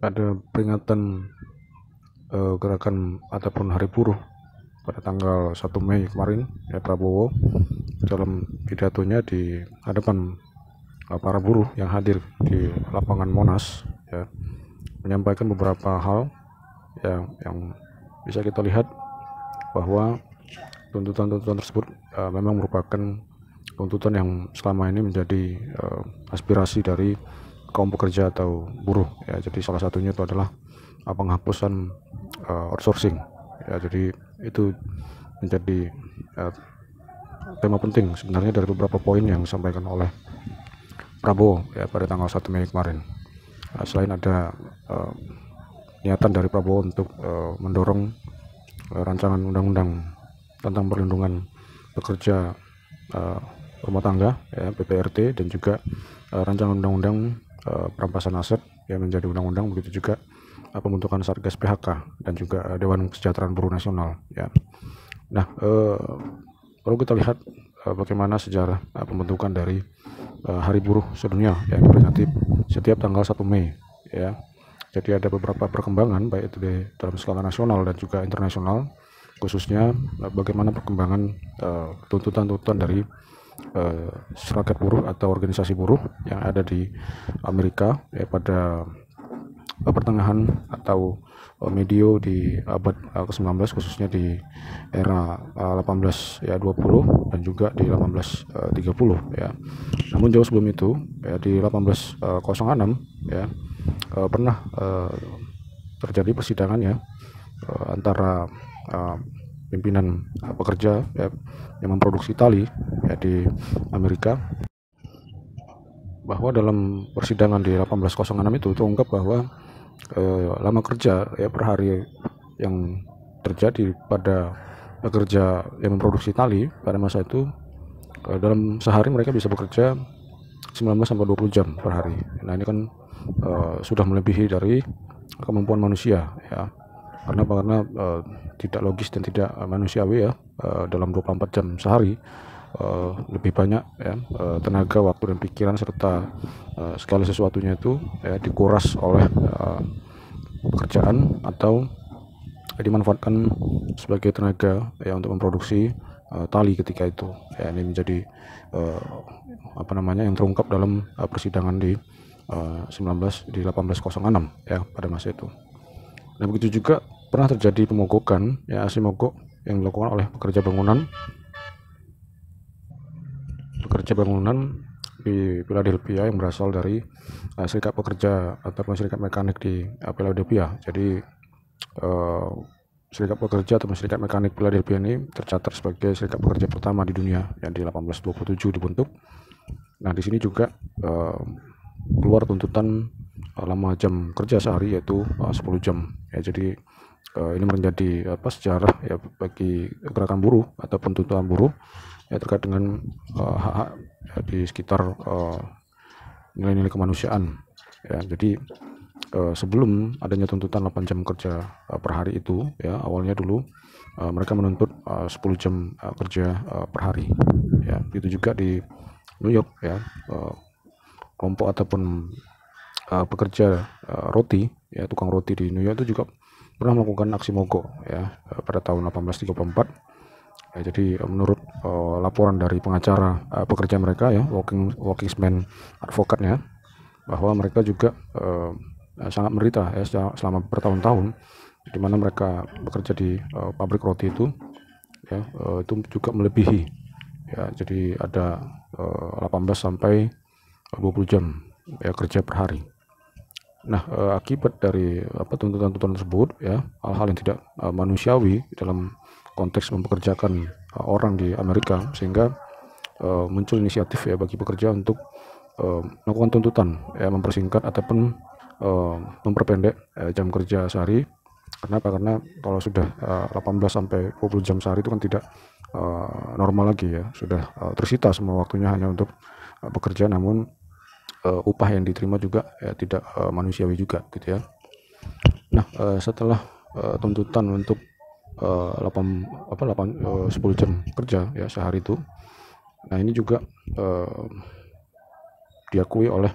ada peringatan gerakan ataupun Hari Buruh pada tanggal 1 Mei kemarin, ya, Prabowo dalam pidatonya di hadapan para buruh yang hadir di lapangan Monas, ya, menyampaikan beberapa hal yang bisa kita lihat bahwa tuntutan-tuntutan tersebut memang merupakan tuntutan yang selama ini menjadi aspirasi dari kaum pekerja atau buruh, ya. Jadi salah satunya itu adalah penghapusan outsourcing, ya. Jadi itu menjadi tema penting sebenarnya dari beberapa poin yang disampaikan oleh Prabowo, ya, pada tanggal 1 Mei kemarin. Selain ada niatan dari Prabowo untuk mendorong rancangan undang-undang tentang perlindungan pekerja rumah tangga, ya, PPRT, dan juga rancangan undang-undang perampasan aset yang menjadi undang-undang, begitu juga pembentukan Satgas PHK dan juga Dewan Kesejahteraan Buruh Nasional, ya. Nah, perlu kita lihat bagaimana sejarah pembentukan dari Hari Buruh Sedunia yang diperingati setiap tanggal 1 Mei, ya. Jadi ada beberapa perkembangan baik itu di dalam skala nasional dan juga internasional, khususnya bagaimana perkembangan tuntutan-tuntutan dari serikat buruh atau organisasi buruh yang ada di Amerika, ya, pada pertengahan atau medio di abad ke-19, khususnya di era 1820 dan juga di 1830, ya. Namun jauh sebelum itu, ya, di 1806, ya, pernah terjadi persidangan, ya, antara pimpinan pekerja, ya, yang memproduksi tali, ya, di Amerika, bahwa dalam persidangan di 1806 itu terungkap bahwa lama kerja, ya, per hari yang terjadi pada pekerja yang memproduksi tali pada masa itu, dalam sehari mereka bisa bekerja 19-20 jam per hari. Nah, ini kan sudah melebihi dari kemampuan manusia, ya. Karena tidak logis dan tidak manusiawi, ya, dalam 24 jam sehari lebih banyak, ya, tenaga, waktu, dan pikiran serta segala sesuatunya itu, ya, dikuras oleh pekerjaan atau dimanfaatkan sebagai tenaga, ya, untuk memproduksi tali ketika itu, ya. Ini menjadi yang terungkap dalam persidangan di 1806, ya, pada masa itu. Nah, begitu juga pernah terjadi pemogokan, ya, aksi mogok yang dilakukan oleh pekerja bangunan di Philadelphia yang berasal dari serikat pekerja ataupun serikat mekanik di Philadelphia. Jadi serikat pekerja atau serikat mekanik Philadelphia ini tercatat sebagai serikat pekerja pertama di dunia yang di 1827 dibentuk. Nah, di sini juga keluar tuntutan lama jam kerja sehari, yaitu 10 jam, ya. Jadi ini menjadi sejarah, ya, bagi gerakan buruh ataupun tuntutan buruh, ya, terkait dengan hak-hak, ya, di sekitar nilai-nilai kemanusiaan, ya. Jadi sebelum adanya tuntutan 8 jam kerja per hari itu, ya, awalnya dulu mereka menuntut 10 jam kerja per hari, ya. Begitu juga di New York, ya, kelompok ataupun pekerja roti, ya, tukang roti di New York itu juga pernah melakukan aksi mogok, ya, pada tahun 1834. Ya, jadi menurut laporan dari pengacara pekerja mereka, ya, Workingsman Advocate-nya, bahwa mereka juga sangat menderita, ya, selama bertahun-tahun, di mana mereka bekerja di pabrik roti itu, ya, itu juga melebihi, ya. Jadi ada 18 sampai 20 jam, ya, kerja per hari. Nah, akibat dari tuntutan-tuntutan tersebut, ya, hal-hal yang tidak manusiawi dalam konteks mempekerjakan orang di Amerika, sehingga muncul inisiatif, ya, bagi pekerja untuk melakukan tuntutan, ya, mempersingkat ataupun memperpendek jam kerja sehari. Kenapa? Karena kalau sudah 18 sampai 20 jam sehari itu kan tidak normal lagi, ya. Sudah tersita semua waktunya hanya untuk bekerja, namun upah yang diterima juga, ya, tidak manusiawi juga, gitu, ya. Nah, setelah tuntutan untuk 10 jam kerja, ya, sehari itu, nah, ini juga diakui oleh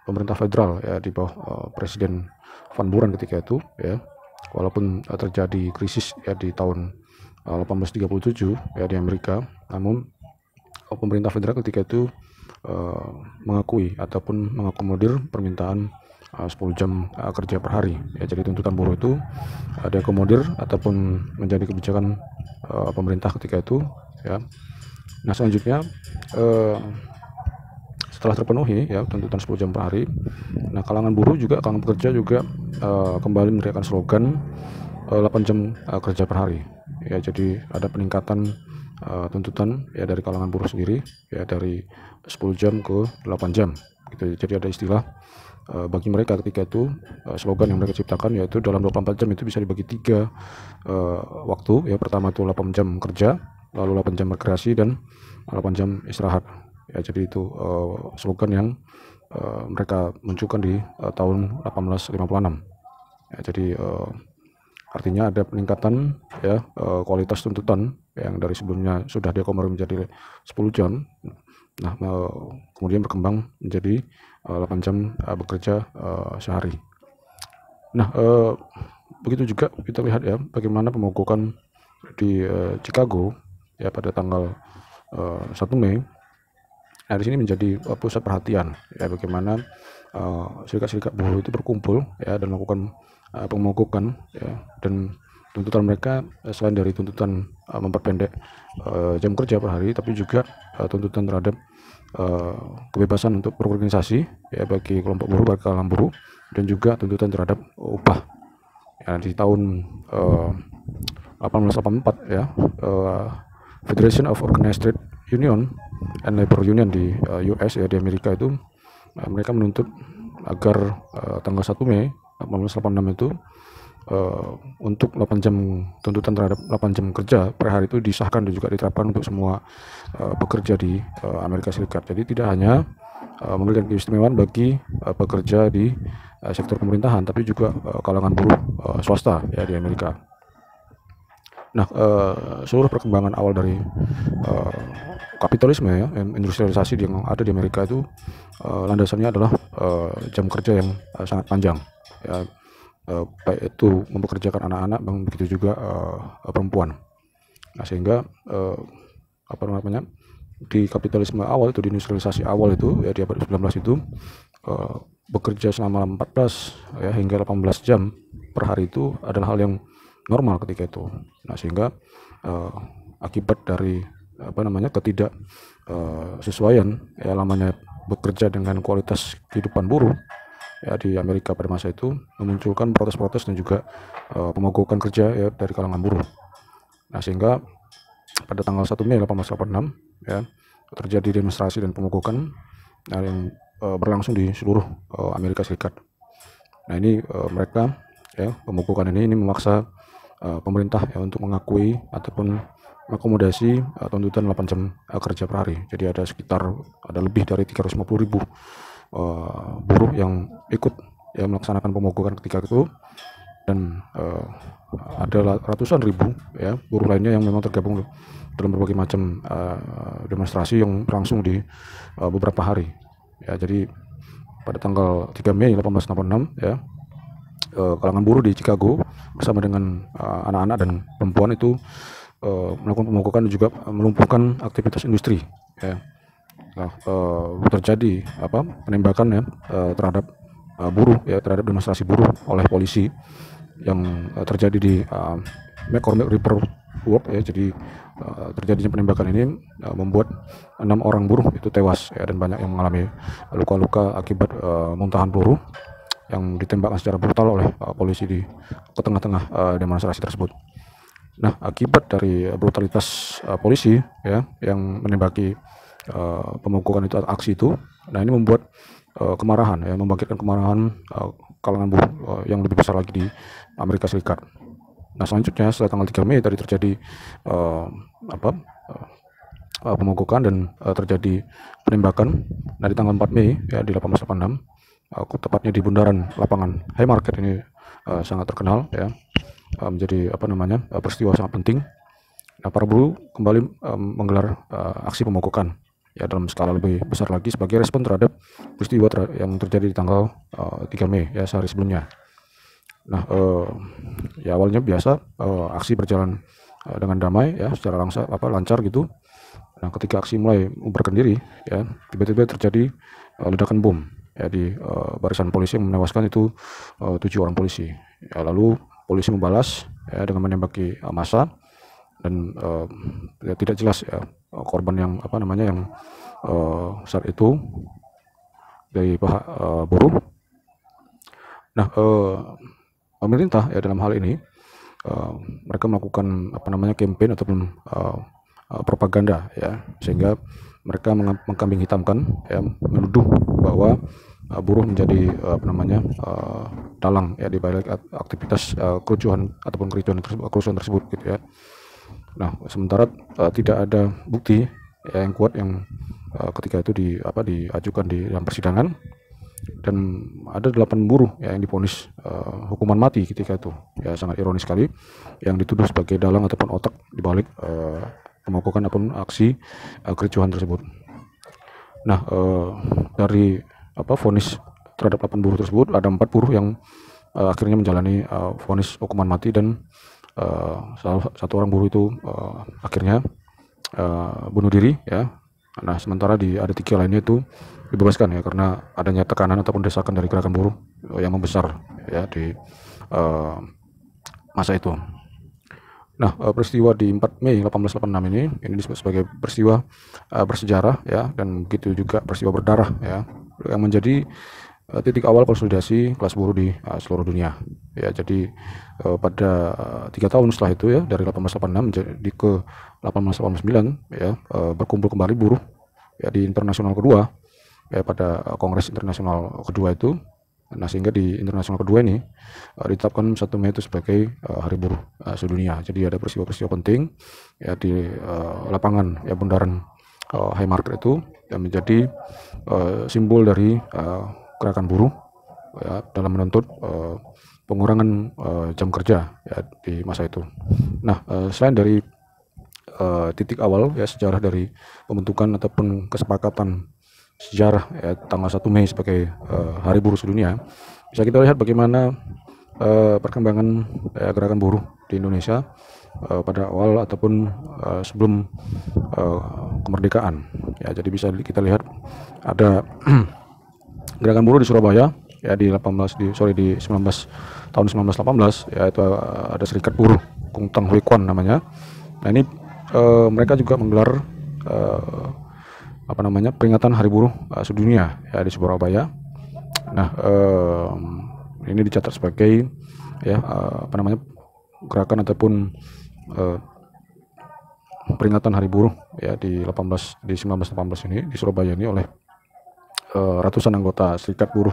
pemerintah federal ya di bawah Presiden Van Buren ketika itu ya, walaupun terjadi krisis ya di tahun 1837 ya di Amerika, namun pemerintah federal ketika itu mengakui ataupun mengakomodir permintaan 10 jam kerja per hari ya. Jadi tuntutan buruh itu diakomodir ataupun menjadi kebijakan pemerintah ketika itu ya. Nah selanjutnya setelah terpenuhi ya tuntutan 10 jam per hari, nah kalangan buruh juga, kalangan pekerja juga kembali meneriakkan slogan 8 jam kerja per hari ya. Jadi ada peningkatan tuntutan ya dari kalangan buruh sendiri ya, dari 10 jam ke 8 jam gitu. Jadi ada istilah bagi mereka ketika itu, slogan yang mereka ciptakan yaitu dalam 24 jam itu bisa dibagi 3 waktu ya. Pertama itu 8 jam kerja, lalu 8 jam rekreasi, dan 8 jam istirahat ya. Jadi itu slogan yang mereka munculkan di tahun 1856 ya. Jadi artinya ada peningkatan ya kualitas tuntutan yang dari sebelumnya sudah diakomodir menjadi 10 jam. Nah kemudian berkembang menjadi 8 jam bekerja sehari. Nah begitu juga kita lihat ya bagaimana pemogokan di Chicago ya pada tanggal 1 Mei. Nah di sini menjadi pusat perhatian ya, bagaimana serikat-serikat buruh itu berkumpul ya dan melakukan pemogokan ya. Dan tuntutan mereka selain dari tuntutan memperpendek jam kerja per hari, tapi juga tuntutan terhadap kebebasan untuk berorganisasi ya bagi kelompok buruh, bagi kalangan buruh, dan juga tuntutan terhadap upah ya. Di tahun 1884 ya, Federation of Organized Trade Union and Labor Union di US ya, di Amerika itu mereka menuntut agar tanggal 1 Mei 1886 itu untuk 8 jam tuntutan terhadap 8 jam kerja per hari itu disahkan dan juga diterapkan untuk semua pekerja di Amerika Serikat. Jadi tidak hanya memberikan keistimewaan bagi pekerja di sektor pemerintahan, tapi juga kalangan buruh swasta ya di Amerika. Nah seluruh perkembangan awal dari kapitalisme ya, industrialisasi yang ada di Amerika itu landasannya adalah jam kerja yang sangat panjang ya, baik itu mempekerjakan anak-anak, begitu juga perempuan. Nah sehingga apa namanya, di kapitalisme awal itu, di industrialisasi awal itu ya di abad 19 itu bekerja selama 14 ya hingga 18 jam per hari itu adalah hal yang normal ketika itu. Nah sehingga akibat dari apa namanya ketidak sesuaian ya lamanya bekerja dengan kualitas kehidupan buruh ya di Amerika pada masa itu, memunculkan protes-protes dan juga pemogokan kerja ya dari kalangan buruh. Nah sehingga pada tanggal 1 Mei 1886 ya terjadi demonstrasi dan pemogokan yang berlangsung di seluruh Amerika Serikat. Nah ini mereka ya, pemogokan ini memaksa pemerintah ya untuk mengakui ataupun mengakomodasi tuntutan 8 jam kerja per hari. Jadi ada lebih dari 350.000 buruh yang ikut ya melaksanakan pemogokan ketika itu, dan ada ratusan ribu ya buruh lainnya yang memang tergabung dalam berbagai macam demonstrasi yang berlangsung di beberapa hari ya. Jadi pada tanggal 3 Mei 1886 ya, kalangan buruh di Chicago bersama dengan anak-anak dan perempuan itu melakukan pemogokan dan juga melumpuhkan aktivitas industri ya. Nah, terjadi penembakan ya terhadap buruh ya, terhadap demonstrasi buruh oleh polisi yang terjadi di McCormick River Work ya. Jadi terjadinya penembakan ini membuat 6 orang buruh itu tewas ya, dan banyak yang mengalami luka-luka akibat muntahan peluru yang ditembakkan secara brutal oleh polisi di tengah-tengah demonstrasi tersebut. Nah akibat dari brutalitas polisi ya yang menembaki pemogokan itu, aksi itu, nah ini membuat kemarahan ya, membangkitkan kemarahan kalangan buruh yang lebih besar lagi di Amerika Serikat. Nah selanjutnya setelah tanggal 3 Mei tadi terjadi pemogokan dan terjadi penembakan. Nah di tanggal 4 Mei ya di 1886 tepatnya di bundaran lapangan Haymarket ini sangat terkenal ya, menjadi peristiwa sangat penting. Nah para buruh kembali menggelar aksi pemogokan ya dalam skala lebih besar lagi sebagai respon terhadap peristiwa yang terjadi di tanggal 3 Mei ya, sehari sebelumnya. Nah, ya awalnya biasa aksi berjalan dengan damai ya, secara lancar gitu. Nah, ketika aksi mulai membubarkan diri ya, tiba-tiba terjadi ledakan bom ya di barisan polisi yang menewaskan itu 7 orang polisi. Ya, lalu polisi membalas ya dengan menembaki massa, dan ya, tidak jelas ya korban yang yang saat itu dari pihak buruh. Nah, pemerintah ya dalam hal ini mereka melakukan campaign ataupun propaganda ya, sehingga mereka mengkambing hitamkan ya, menuduh bahwa buruh menjadi dalang ya di balik aktivitas kerusuhan ataupun kerusuhan tersebut gitu ya. Nah, sementara tidak ada bukti ya, yang kuat yang ketika itu diajukan di dalam persidangan, dan ada 8 buruh ya, yang divonis hukuman mati ketika itu ya, sangat ironis sekali, yang dituduh sebagai dalang ataupun otak dibalik pemogokan ataupun aksi kericuhan tersebut. Nah, dari vonis terhadap 8 buruh tersebut, ada 4 buruh yang akhirnya menjalani vonis hukuman mati, dan salah satu orang buruh itu akhirnya bunuh diri ya. Nah, sementara ada 3 lainnya itu dibebaskan ya, karena adanya tekanan ataupun desakan dari gerakan buruh yang membesar ya di masa itu. Nah, peristiwa di 4 Mei 1886 ini disebut sebagai peristiwa bersejarah ya, dan begitu juga peristiwa berdarah ya, yang menjadi titik awal konsolidasi kelas buruh di seluruh dunia ya. Jadi pada 3 tahun setelah itu ya, dari 1886 menjadi ke 1889 ya, berkumpul kembali buruh ya di internasional kedua ya, pada Kongres Internasional kedua itu. Nah, sehingga di internasional kedua ini ditetapkan 1 Mei itu sebagai Hari Buruh sedunia. Jadi ada peristiwa-peristiwa penting ya di lapangan ya, bundaran Haymarket itu, yang menjadi simbol dari gerakan buruh ya, dalam menuntut pengurangan jam kerja ya di masa itu. Nah, selain dari titik awal ya, sejarah dari pembentukan ataupun kesepakatan sejarah ya, tanggal 1 Mei sebagai Hari Buruh Sedunia, bisa kita lihat bagaimana perkembangan gerakan buruh di Indonesia pada awal ataupun sebelum kemerdekaan ya. Jadi bisa kita lihat ada gerakan buruh di Surabaya ya, di 1918 ya, itu ada serikat buruh Kungtang Huikuan namanya. Nah, ini mereka juga menggelar peringatan Hari Buruh Sedunia ya di Surabaya. Nah, ini dicatat sebagai ya gerakan ataupun peringatan Hari Buruh ya di 1918 ini di Surabaya ini oleh ratusan anggota serikat buruh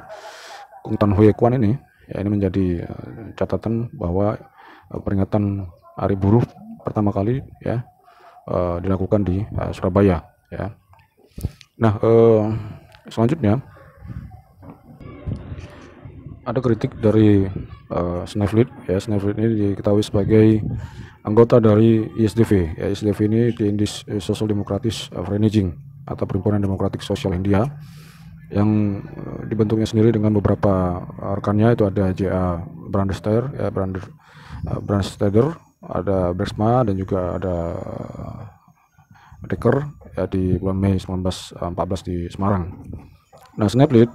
Kungtang Huikuan ini ya. Ini menjadi catatan bahwa peringatan Hari Buruh pertama kali ya dilakukan di Surabaya ya. Nah, selanjutnya ada kritik dari Sneflit ya. Sneflit ini diketahui sebagai anggota dari ISDV ya. ISDV ini di Indies Social Democratic Freneing atau Perhimpunan Demokratik Sosial India, yang dibentuknya sendiri dengan beberapa rekannya. Itu ada J.A. Brandsteder, ada Bergsma, dan juga ada Dekker ya, di bulan Mei 1914 di Semarang. Nah, Sneflit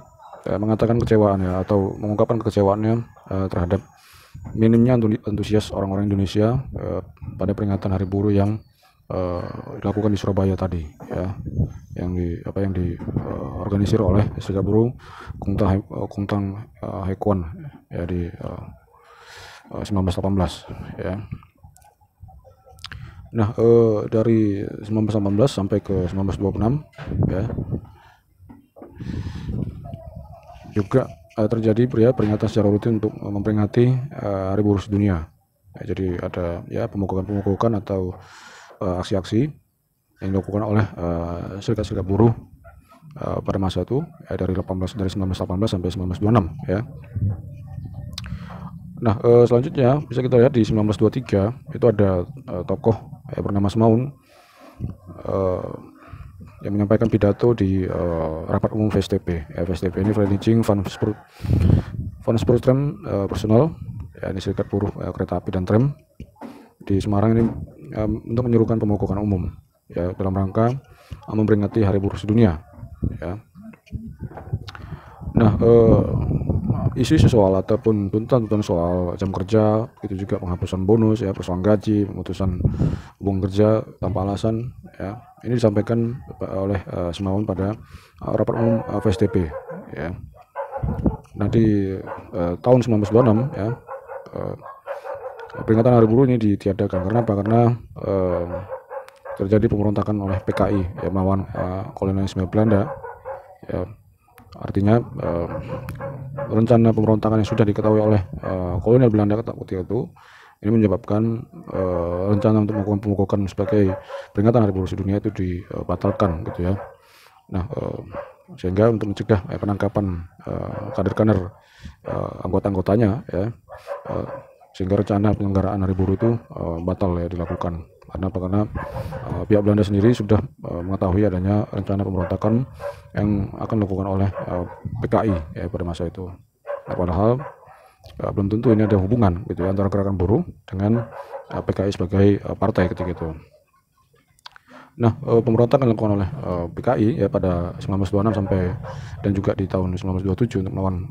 mengatakan kecewaan ya, atau mengungkapkan kekecewaannya terhadap minimnya antusias orang-orang Indonesia pada peringatan Hari Buruh yang dilakukan di Surabaya tadi ya, yang diorganisir oleh serikat buruh Kungtang Huikuan ya di 1918 ya. Nah, dari 1918 sampai ke 1926 ya, juga terjadi peringatan secara rutin untuk memperingati Hari Buruh Sedunia ya. Jadi ada ya pemogokan atau aksi-aksi yang dilakukan oleh serikat-serikat buruh pada masa itu ya, dari 1918 sampai 1926 ya. Nah, selanjutnya bisa kita lihat di 1923 itu ada tokoh bernama Semaun yang menyampaikan pidato di rapat umum VSTP. VSTP ini Vereniging van Spoortram Personal, ya, ini serikat buruh kereta api dan tram di Semarang ini, untuk menyerukan pemogokan umum, ya, dalam rangka memperingati Hari Buruh Sedunia, ya. Nah, isu soal ataupun tuntutan soal jam kerja, itu juga penghapusan bonus, ya, persoalan gaji, pemutusan hubungan kerja tanpa alasan, ya, ini disampaikan oleh Semaun pada rapat umum VSTP, ya. Nah, di tahun 1926, ya, peringatan Hari Buruh ini ditiadakan. Karena apa? Karena terjadi pemberontakan oleh PKI, ya, melawan kolonialisme Belanda, ya. Artinya rencana pemberontakan yang sudah diketahui oleh kolonial Belanda ketika itu, ini menyebabkan rencana untuk melakukan pemogokan sebagai peringatan Hari Buruh Sedunia itu dibatalkan, gitu ya. Nah, sehingga untuk mencegah penangkapan kader-kader anggota-anggotanya, ya, sehingga rencana penyelenggaraan Hari Buruh itu batal, ya, dilakukan. Karena apa? Karena pihak Belanda sendiri sudah mengetahui adanya rencana pemberontakan yang akan dilakukan oleh PKI, ya, pada masa itu. Nah, padahal belum tentu ini ada hubungan, gitu ya, antara gerakan buruh dengan PKI sebagai partai ketika itu. Nah, pemberontakan dilakukan oleh PKI, ya, pada 1926 sampai dan juga di tahun 1927 untuk melawan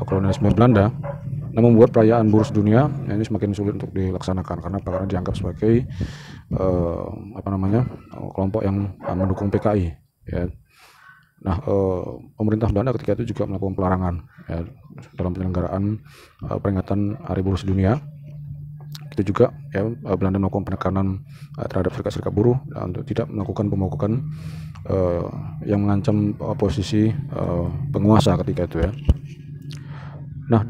kolonialisme Belanda. Nah, membuat perayaan buruh sedunia ini semakin sulit untuk dilaksanakan. Karena apa? Karena dianggap sebagai kelompok yang mendukung PKI, ya. Nah, pemerintah Belanda ketika itu juga melakukan pelarangan, ya, dalam penyelenggaraan peringatan Hari Buruh Sedunia. Itu juga, ya, Belanda melakukan penekanan terhadap serikat-serikat buruh untuk tidak melakukan pemogokan yang mengancam posisi penguasa ketika itu, ya. Nah,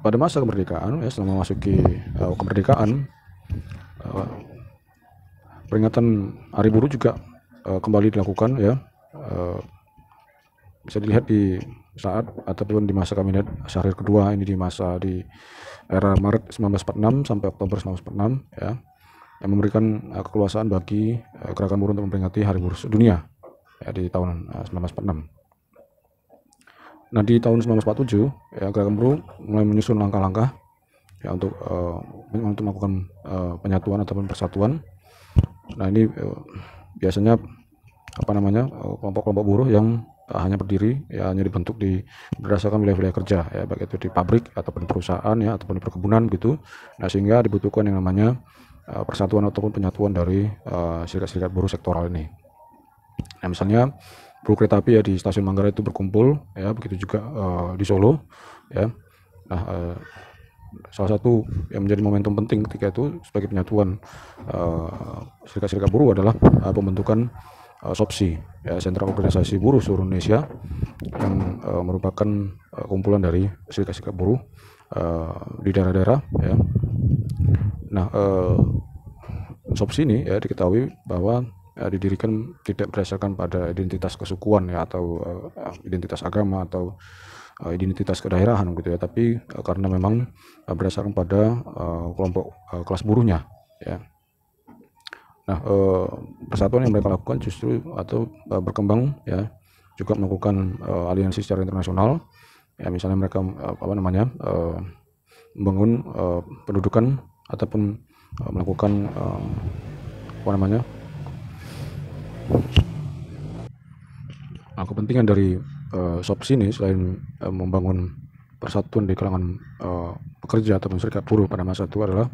pada masa kemerdekaan, ya, setelah memasuki kemerdekaan, peringatan Hari Buruh juga kembali dilakukan, ya. Bisa dilihat di saat ataupun di masa kabinet Syahrir kedua, ini di era Maret 1946 sampai Oktober 1946, ya, yang memberikan kekuasaan bagi gerakan buruh untuk memperingati Hari Buruh Sedunia, ya, di tahun 1946. Nah, di tahun 1947, ya, gerakan buruh mulai menyusun langkah-langkah, ya, untuk melakukan penyatuan ataupun persatuan. Nah, ini biasanya kelompok-kelompok buruh yang hanya berdiri, ya, hanya dibentuk berdasarkan wilayah-wilayah kerja, ya, baik itu di pabrik ataupun di perusahaan, ya, ataupun di perkebunan, gitu. Nah, sehingga dibutuhkan yang namanya persatuan ataupun penyatuan dari serikat-serikat buruh sektoral ini. Nah, misalnya buruh kereta api, ya, di stasiun Manggarai itu berkumpul, ya, begitu juga di Solo, ya. Nah, salah satu yang menjadi momentum penting ketika itu sebagai penyatuan serikat-serikat buruh adalah pembentukan SOPSI, ya, Sentra Organisasi Buruh Seluruh Indonesia, yang merupakan kumpulan dari serikat-serikat buruh di daerah-daerah, ya. Nah, SOPSI ini, ya, diketahui bahwa didirikan tidak berdasarkan pada identitas kesukuan, ya, atau identitas agama atau identitas kedaerahan, gitu ya, tapi karena memang berdasarkan pada kelompok kelas buruhnya, ya. Nah, persatuan yang mereka lakukan justru atau berkembang, ya, juga melakukan aliansi secara internasional, ya, misalnya mereka membangun pendudukan ataupun melakukan kepentingan dari SOPSI ini selain membangun persatuan di kalangan pekerja ataupun serikat buruh pada masa itu adalah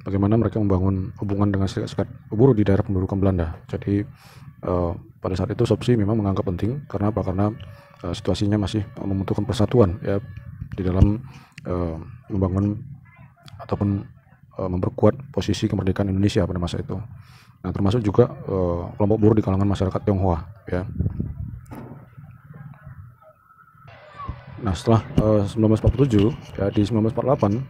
bagaimana mereka membangun hubungan dengan serikat buruh di daerah pendudukan Belanda. Jadi pada saat itu SOPSI memang menganggap penting. Karena apa? Karena situasinya masih membutuhkan persatuan, ya, di dalam membangun ataupun memperkuat posisi kemerdekaan Indonesia pada masa itu. Nah, termasuk juga kelompok buruh di kalangan masyarakat Tionghoa, ya. Nah, setelah 1947, ya, di 1948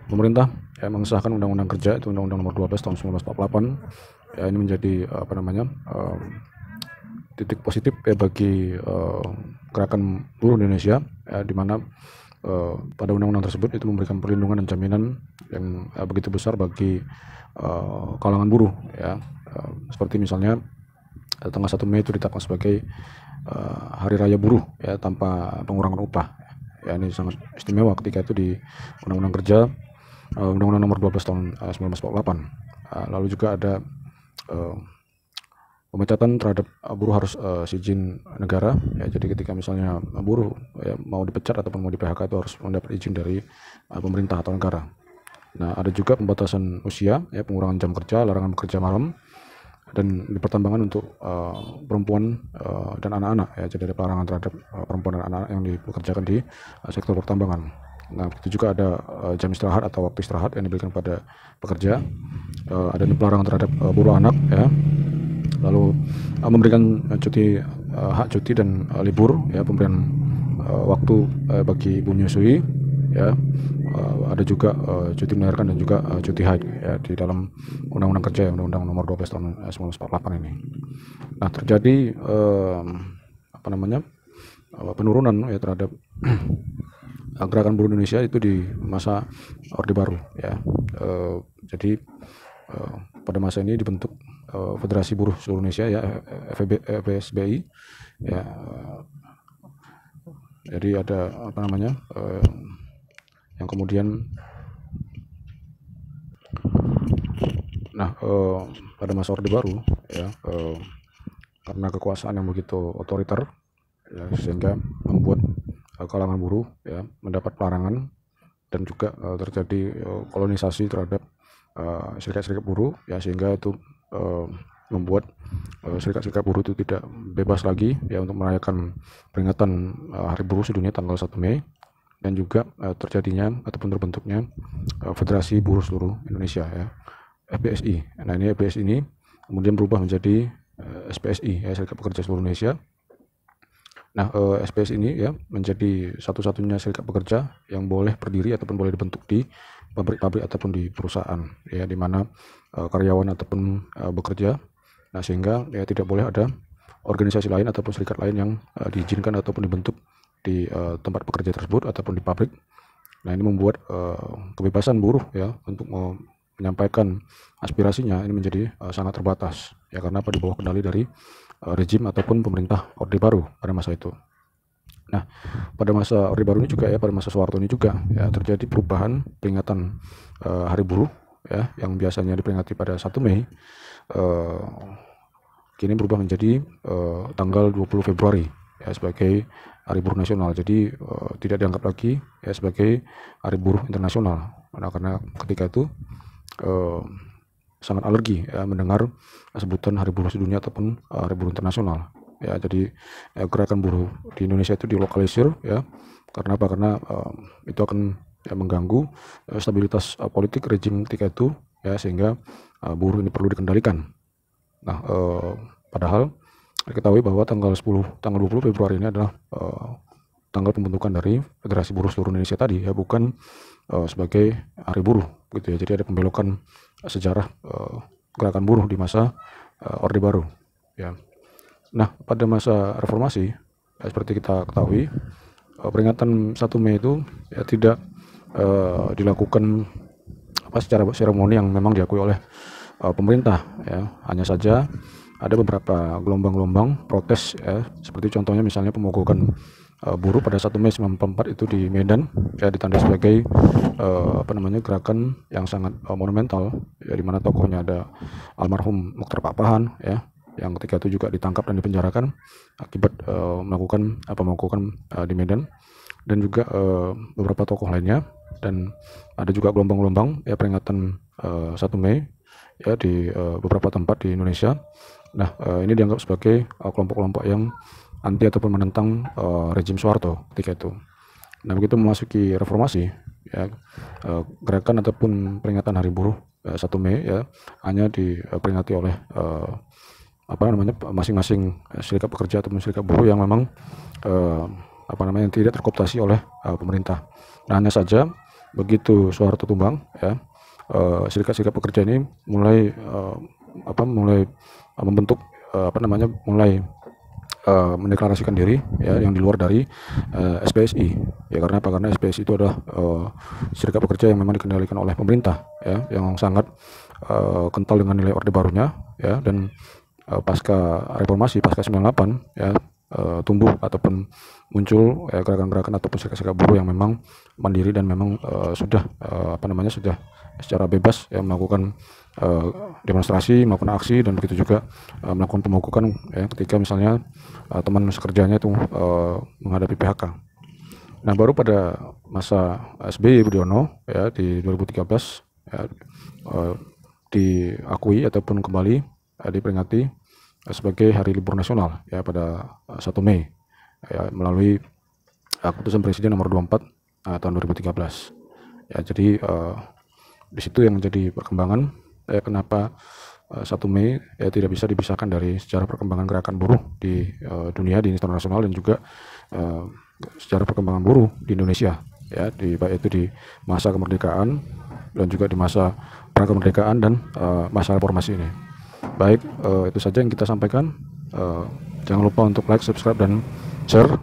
pemerintah, ya, mengesahkan Undang-Undang Kerja, itu Undang-Undang Nomor 12 tahun 1948, ya, ini menjadi titik positif, ya, bagi gerakan buruh Indonesia, ya, di mana pada undang-undang tersebut itu memberikan perlindungan dan jaminan yang begitu besar bagi kalangan buruh, ya, seperti misalnya tanggal 1 Mei itu ditetapkan sebagai hari raya buruh ya, tanpa pengurangan upah. Ya, ini sangat istimewa ketika itu di Undang-Undang Kerja, Undang-Undang Nomor 12 tahun 1948. Lalu juga ada pemecatan terhadap buruh harus izin negara ya. Jadi ketika misalnya buruh ya, mau dipecat ataupun mau di PHK itu harus mendapat izin dari pemerintah atau negara. Nah, ada juga pembatasan usia ya, pengurangan jam kerja, larangan bekerja malam, dan dipertimbangkan untuk perempuan dan anak-anak ya. Jadi ada pelarangan terhadap perempuan dan anak-anak yang dipekerjakan di sektor pertambangan. Nah, begitu juga ada jam istirahat atau waktu istirahat yang diberikan pada pekerja. Ada pelarangan terhadap buruh anak ya. Lalu memberikan hak cuti dan libur ya, pemberian waktu bagi ibu menyusui ya. Ada juga cuti melahirkan dan juga cuti haid ya, di dalam Undang-Undang Kerja ya, Undang-Undang Nomor 12 tahun 1948 ini. Nah, terjadi penurunan ya terhadap gerakan buruh Indonesia itu di masa Orde Baru ya. Jadi pada masa ini dibentuk Federasi Buruh Seluruh Indonesia ya, FBSBI ya. Jadi ada yang kemudian pada masa Orde Baru ya, karena kekuasaan yang begitu otoriter ya, sehingga membuat kalangan buruh ya mendapat pelarangan, dan juga terjadi kolonisasi terhadap serikat-serikat buruh ya, sehingga itu membuat serikat-serikat buruh itu tidak bebas lagi ya untuk merayakan peringatan Hari Buruh Sedunia tanggal 1 Mei, dan juga terjadinya ataupun terbentuknya Federasi Buruh Seluruh Indonesia ya, FBSI. Nah, ini FBSI ini kemudian berubah menjadi SPSI ya, Serikat Pekerja Seluruh Indonesia. Nah, SPS ini ya menjadi satu-satunya serikat pekerja yang boleh berdiri ataupun boleh dibentuk di pabrik-pabrik ataupun di perusahaan ya, di mana karyawan ataupun bekerja. Nah, sehingga ya tidak boleh ada organisasi lain ataupun serikat lain yang diizinkan ataupun dibentuk di tempat pekerja tersebut ataupun di pabrik. Nah, ini membuat kebebasan buruh ya untuk menyampaikan aspirasinya ini menjadi sangat terbatas ya, karena di bawah kendali dari rejim ataupun pemerintah Orde Baru pada masa itu. Nah, pada masa Orde Baru ini juga ya, pada masa Soeharto ini juga ya terjadi perubahan peringatan Hari Buruh ya, yang biasanya diperingati pada 1 Mei kini berubah menjadi tanggal 20 Februari ya, sebagai Hari Buruh Nasional. Jadi tidak dianggap lagi ya sebagai Hari Buruh Internasional. Nah, karena ketika itu sangat alergi ya mendengar sebutan Hari Buruh Sedunia ataupun Hari Buruh Internasional ya. Jadi gerakan buruh di Indonesia itu dilokalisir ya. Karena apa? Karena itu akan ya mengganggu stabilitas politik rejim ketika itu ya, sehingga buruh ini perlu dikendalikan. Nah, padahal diketahui bahwa tanggal 20 Februari ini adalah tanggal pembentukan dari Federasi Buruh Seluruh Indonesia tadi ya, bukan sebagai Hari Buruh gitu ya. Jadi ada pembelokan sejarah gerakan buruh di masa Orde Baru ya. Nah, pada masa reformasi ya, seperti kita ketahui peringatan 1 Mei itu ya tidak dilakukan secara seremoni yang memang diakui oleh pemerintah ya. Hanya saja ada beberapa gelombang-gelombang protes ya, seperti contohnya misalnya pemogokan buruh pada 1 Mei 1944 itu di Medan ya, ditandai sebagai gerakan yang sangat monumental ya, di mana tokohnya ada almarhum Mokhtar Pakpahan ya, yang ketika itu juga ditangkap dan dipenjarakan akibat melakukan pemogokan di Medan, dan juga beberapa tokoh lainnya. Dan ada juga gelombang-gelombang ya peringatan 1 Mei ya di beberapa tempat di Indonesia. Nah, ini dianggap sebagai kelompok-kelompok yang anti ataupun menentang rejim Soeharto ketika itu. Nah, begitu memasuki reformasi ya, gerakan ataupun peringatan Hari Buruh 1 Mei ya hanya diperingati oleh masing-masing serikat pekerja ataupun serikat buruh yang memang yang tidak terkooptasi oleh pemerintah. Nah, hanya saja begitu Soeharto tumbang ya, serikat-serikat pekerja ini mulai membentuk mulai mendeklarasikan diri ya, yang di luar dari SPSI ya. Karena apa? Karena SPSI itu adalah serikat pekerja yang memang dikendalikan oleh pemerintah ya, yang sangat kental dengan nilai Orde Barunya ya, dan pasca reformasi, pasca 98 ya, tumbuh ataupun muncul gerakan-gerakan ataupun serikat-serikat buruh yang memang mandiri dan memang sudah sudah secara bebas ya melakukan demonstrasi, melakukan aksi, dan begitu juga melakukan pemogokan ya ketika misalnya teman sekerjanya itu menghadapi PHK. Nah, baru pada masa SBY Budiono ya di 2013 ya, diakui ataupun kembali diperingati sebagai hari libur nasional ya pada 1 Mei ya, melalui keputusan Presiden nomor 24 tahun 2013 ya. Jadi di situ yang menjadi perkembangan kenapa 1 Mei ya tidak bisa dipisahkan dari sejarah perkembangan gerakan buruh di dunia, di internasional, dan juga sejarah perkembangan buruh di Indonesia ya, baik itu di masa kemerdekaan dan juga di masa prakemerdekaan dan masa reformasi ini. Baik, itu saja yang kita sampaikan. Jangan lupa untuk like, subscribe, dan share.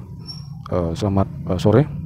Selamat sore.